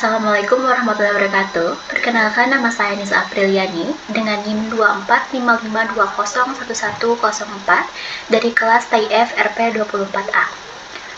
Assalamualaikum warahmatullahi wabarakatuh. Perkenalkan, nama saya Nisa Apriliani dengan NIM 2455201104 dari kelas TIF RP24A.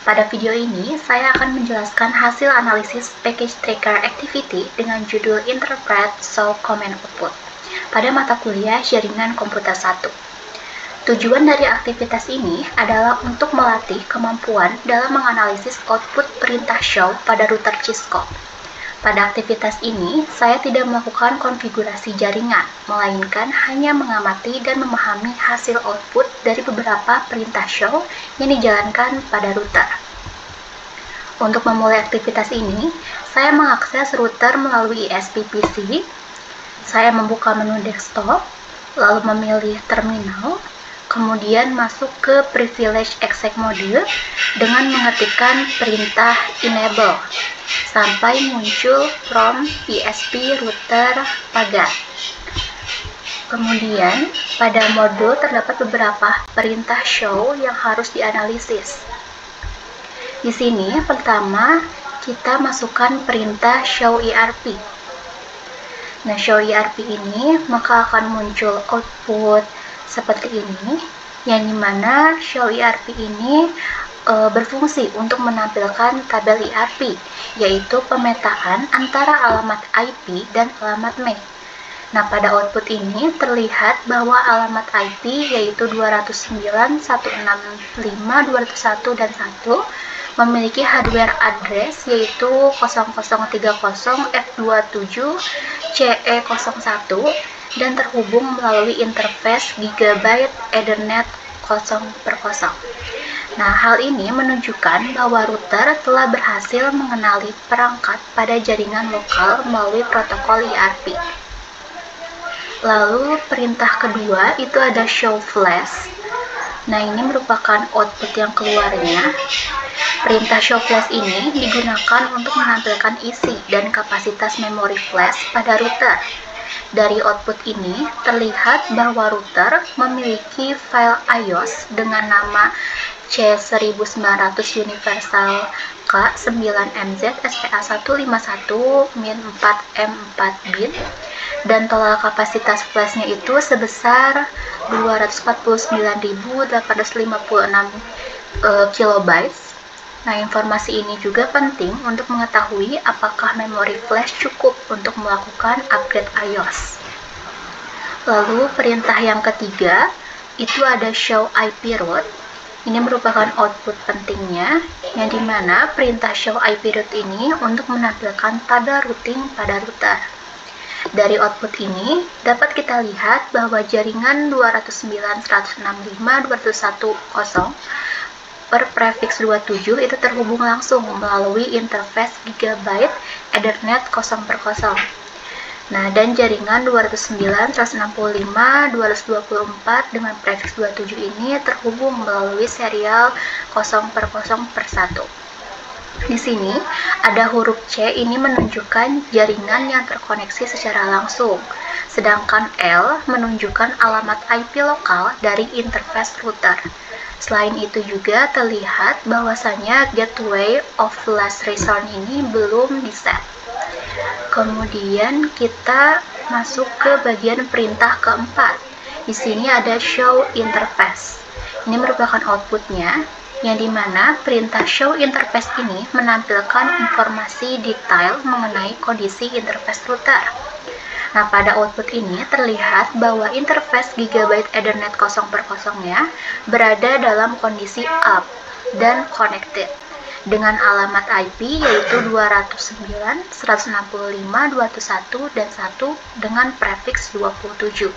Pada video ini, saya akan menjelaskan hasil analisis Package Tracker Activity dengan judul Interpret Show Command Output pada mata kuliah Jaringan Komputer 1. Tujuan dari aktivitas ini adalah untuk melatih kemampuan dalam menganalisis output perintah show pada router Cisco. Pada aktivitas ini, saya tidak melakukan konfigurasi jaringan, melainkan hanya mengamati dan memahami hasil output dari beberapa perintah show yang dijalankan pada router. Untuk memulai aktivitas ini, saya mengakses router melalui ISP-PC. Saya membuka menu desktop, lalu memilih terminal, kemudian masuk ke Privilege Exec Mode dengan mengetikkan perintah enable sampai muncul prompt ISP router pagar. Kemudian, pada mode terdapat beberapa perintah show yang harus dianalisis. Di sini, pertama, kita masukkan perintah show IRP. Nah, show IRP ini maka akan muncul output seperti ini, yang dimana show IRP ini berfungsi untuk menampilkan tabel IRP, yaitu pemetaan antara alamat IP dan alamat MAC. Nah, pada output ini terlihat bahwa alamat IP yaitu 209.165.201 dan 1 memiliki hardware address yaitu 0030F27CE01 dan terhubung melalui interface Gigabit Ethernet 0/0. Nah, hal ini menunjukkan bahwa router telah berhasil mengenali perangkat pada jaringan lokal melalui protokol IRP. Lalu, perintah kedua itu ada show flash. Nah, ini merupakan output yang keluarnya. Perintah show flash ini digunakan untuk menampilkan isi dan kapasitas memori flash pada router. Dari output ini, terlihat bahwa router memiliki file IOS dengan nama C1900 Universal K9MZ SPA151 min4M4 bin dan total kapasitas flashnya itu sebesar 249.856 KB. Nah, informasi ini juga penting untuk mengetahui apakah memori flash cukup untuk melakukan upgrade IOS. Lalu, perintah yang ketiga, itu ada show IP route. Ini merupakan output pentingnya, yang dimana perintah show IP route ini untuk menampilkan tabel routing pada router. Dari output ini, dapat kita lihat bahwa jaringan 209.165.201 per prefiks 27 itu terhubung langsung melalui interface Gigabit Ethernet 0/0. Nah, dan jaringan 209.165.224 dengan prefiks 27 ini terhubung melalui serial 0/0/1. Di sini ada huruf C, ini menunjukkan jaringan yang terkoneksi secara langsung, sedangkan L menunjukkan alamat IP lokal dari interface router. Selain itu juga terlihat bahwasanya gateway of last resort ini belum di-set. Kemudian kita masuk ke bagian perintah keempat. Di sini ada show interface. Ini merupakan outputnya, yang dimana perintah show interface ini menampilkan informasi detail mengenai kondisi interface router. Nah, pada output ini terlihat bahwa interface Gigabit Ethernet 0/0-nya berada dalam kondisi up dan connected dengan alamat IP yaitu 209.165.201 dan 1 dengan prefiks 27.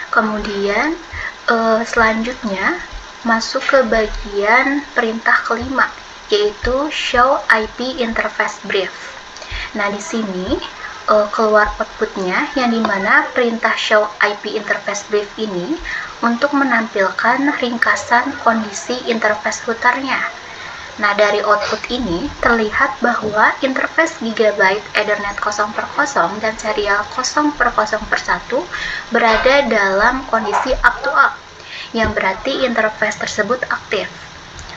Kemudian selanjutnya masuk ke bagian perintah kelima, yaitu show IP interface brief. Nah, di sini keluar outputnya, yang dimana perintah show IP interface brief ini untuk menampilkan ringkasan kondisi interface routernya. Nah, dari output ini terlihat bahwa interface Gigabit Ethernet 0/0 dan serial 0/0/1 berada dalam kondisi up to up, yang berarti interface tersebut aktif.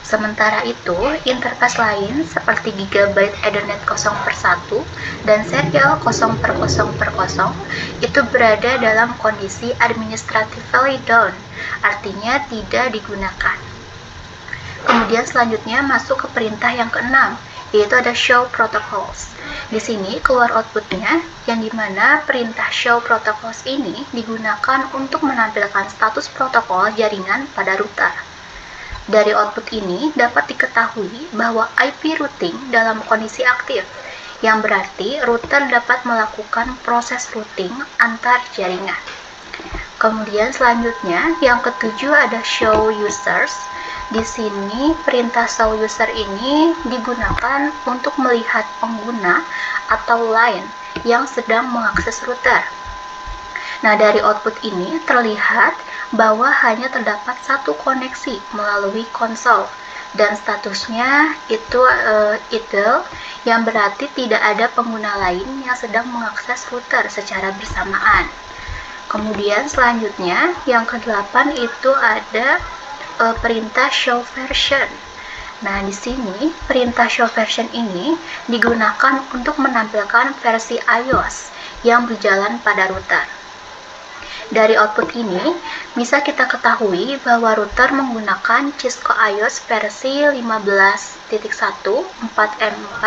Sementara itu, interface lain seperti Gigabyte Ethernet 0/1 dan serial 0/0/0 itu berada dalam kondisi administratively down, artinya tidak digunakan. Kemudian selanjutnya masuk ke perintah yang keenam, yaitu ada show protocols. Di sini keluar outputnya, yang dimana perintah show protocols ini digunakan untuk menampilkan status protokol jaringan pada router. Dari output ini dapat diketahui bahwa IP routing dalam kondisi aktif, yang berarti router dapat melakukan proses routing antar jaringan. Kemudian selanjutnya yang ketujuh ada show users. Di sini perintah show user ini digunakan untuk melihat pengguna atau line yang sedang mengakses router. Nah, dari output ini terlihat bahwa hanya terdapat satu koneksi melalui konsol dan statusnya itu idle, yang berarti tidak ada pengguna lain yang sedang mengakses router secara bersamaan. Kemudian selanjutnya yang ke-8 itu ada perintah show version. Nah, di sini perintah show version ini digunakan untuk menampilkan versi iOS yang berjalan pada router. Dari output ini, bisa kita ketahui bahwa router menggunakan Cisco iOS versi 15.1.4M4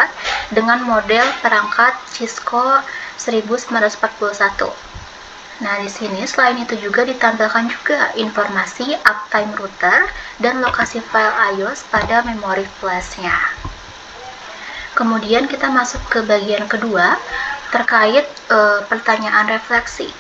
dengan model perangkat Cisco 1941. Nah, di sini selain itu juga ditampilkan juga informasi uptime router dan lokasi file iOS pada memori flash-nya. Kemudian kita masuk ke bagian kedua terkait pertanyaan refleksi.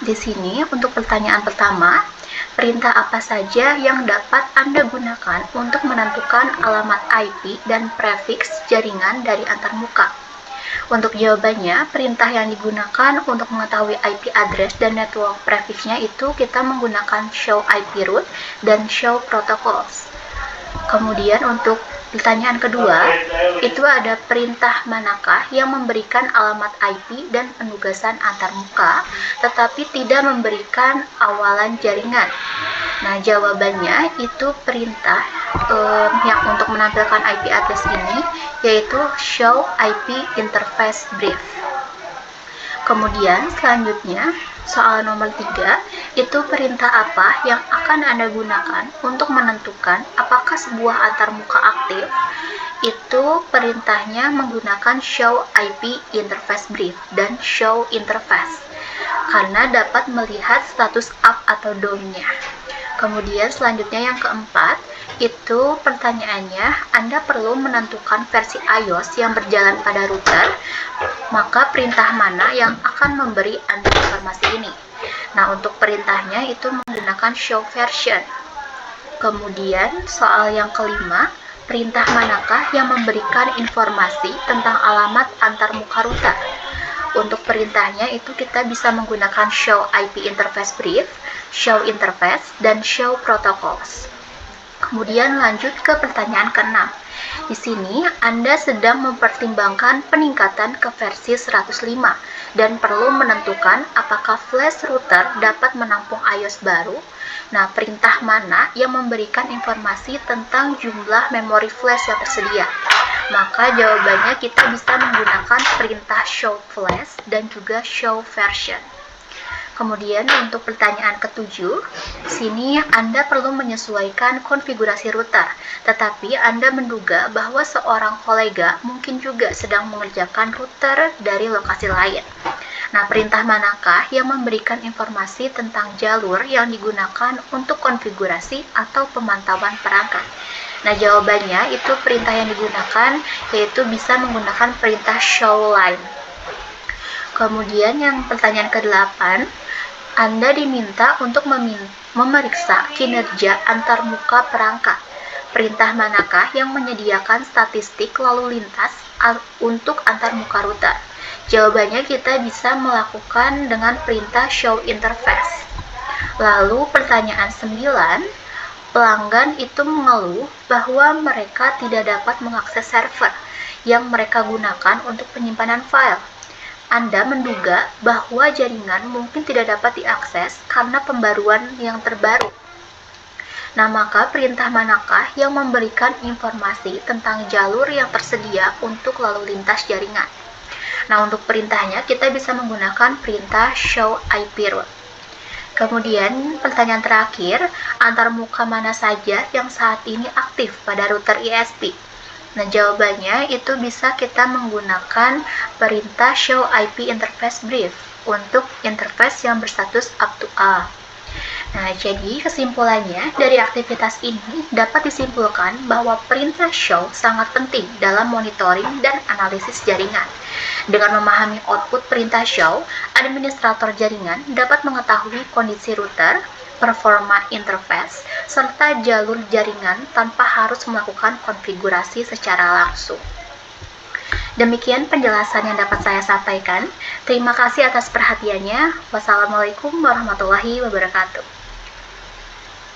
Di sini untuk pertanyaan pertama, perintah apa saja yang dapat Anda gunakan untuk menentukan alamat IP dan prefix jaringan dari antarmuka? Untuk jawabannya, perintah yang digunakan untuk mengetahui IP address dan network prefixnya itu kita menggunakan show IP route dan show protocols. Kemudian untuk pertanyaan kedua, itu ada perintah manakah yang memberikan alamat IP dan penugasan antarmuka, tetapi tidak memberikan awalan jaringan. Nah, jawabannya itu perintah yang untuk menampilkan IP address ini, yaitu show IP interface brief. Kemudian selanjutnya, soal nomor 3, itu perintah apa yang akan Anda gunakan untuk menentukan apakah sebuah antarmuka aktif? Itu perintahnya menggunakan show IP interface brief dan show interface, karena dapat melihat status up atau down-nya. Kemudian selanjutnya yang keempat, itu pertanyaannya Anda perlu menentukan versi iOS yang berjalan pada router, maka perintah mana yang akan memberi Anda informasi ini? Nah, untuk perintahnya itu menggunakan show version. Kemudian soal yang kelima, perintah manakah yang memberikan informasi tentang alamat antarmuka router? Untuk perintahnya itu kita bisa menggunakan show IP interface brief, show interface, dan show protocols. Kemudian lanjut ke pertanyaan ke-6. Di sini Anda sedang mempertimbangkan peningkatan ke versi 105 dan perlu menentukan apakah flash router dapat menampung iOS baru. Nah, perintah mana yang memberikan informasi tentang jumlah memori flash yang tersedia? Maka jawabannya kita bisa menggunakan perintah show flash dan juga show version. Kemudian untuk pertanyaan ke-7, sini Anda perlu menyesuaikan konfigurasi router, tetapi Anda menduga bahwa seorang kolega mungkin juga sedang mengerjakan router dari lokasi lain. Nah, perintah manakah yang memberikan informasi tentang jalur yang digunakan untuk konfigurasi atau pemantauan perangkat? Nah, jawabannya itu perintah yang digunakan yaitu bisa menggunakan perintah show line. Kemudian yang pertanyaan ke-8, Anda diminta untuk memeriksa kinerja antarmuka perangkat. Perintah manakah yang menyediakan statistik lalu lintas untuk antarmuka router? Jawabannya kita bisa melakukan dengan perintah show interface. Lalu pertanyaan 9, pelanggan itu mengeluh bahwa mereka tidak dapat mengakses server yang mereka gunakan untuk penyimpanan file. Anda menduga bahwa jaringan mungkin tidak dapat diakses karena pembaruan yang terbaru. Nah, maka perintah manakah yang memberikan informasi tentang jalur yang tersedia untuk lalu lintas jaringan? Nah, untuk perintahnya kita bisa menggunakan perintah show IP route. Kemudian, pertanyaan terakhir, antar muka mana saja yang saat ini aktif pada router ISP? Nah, jawabannya itu bisa kita menggunakan perintah show IP interface brief untuk interface yang berstatus up to A. Nah, jadi kesimpulannya dari aktivitas ini dapat disimpulkan bahwa perintah show sangat penting dalam monitoring dan analisis jaringan. Dengan memahami output perintah show, administrator jaringan dapat mengetahui kondisi router, performa interface, serta jalur jaringan tanpa harus melakukan konfigurasi secara langsung. Demikian penjelasan yang dapat saya sampaikan. Terima kasih atas perhatiannya. Wassalamualaikum warahmatullahi wabarakatuh.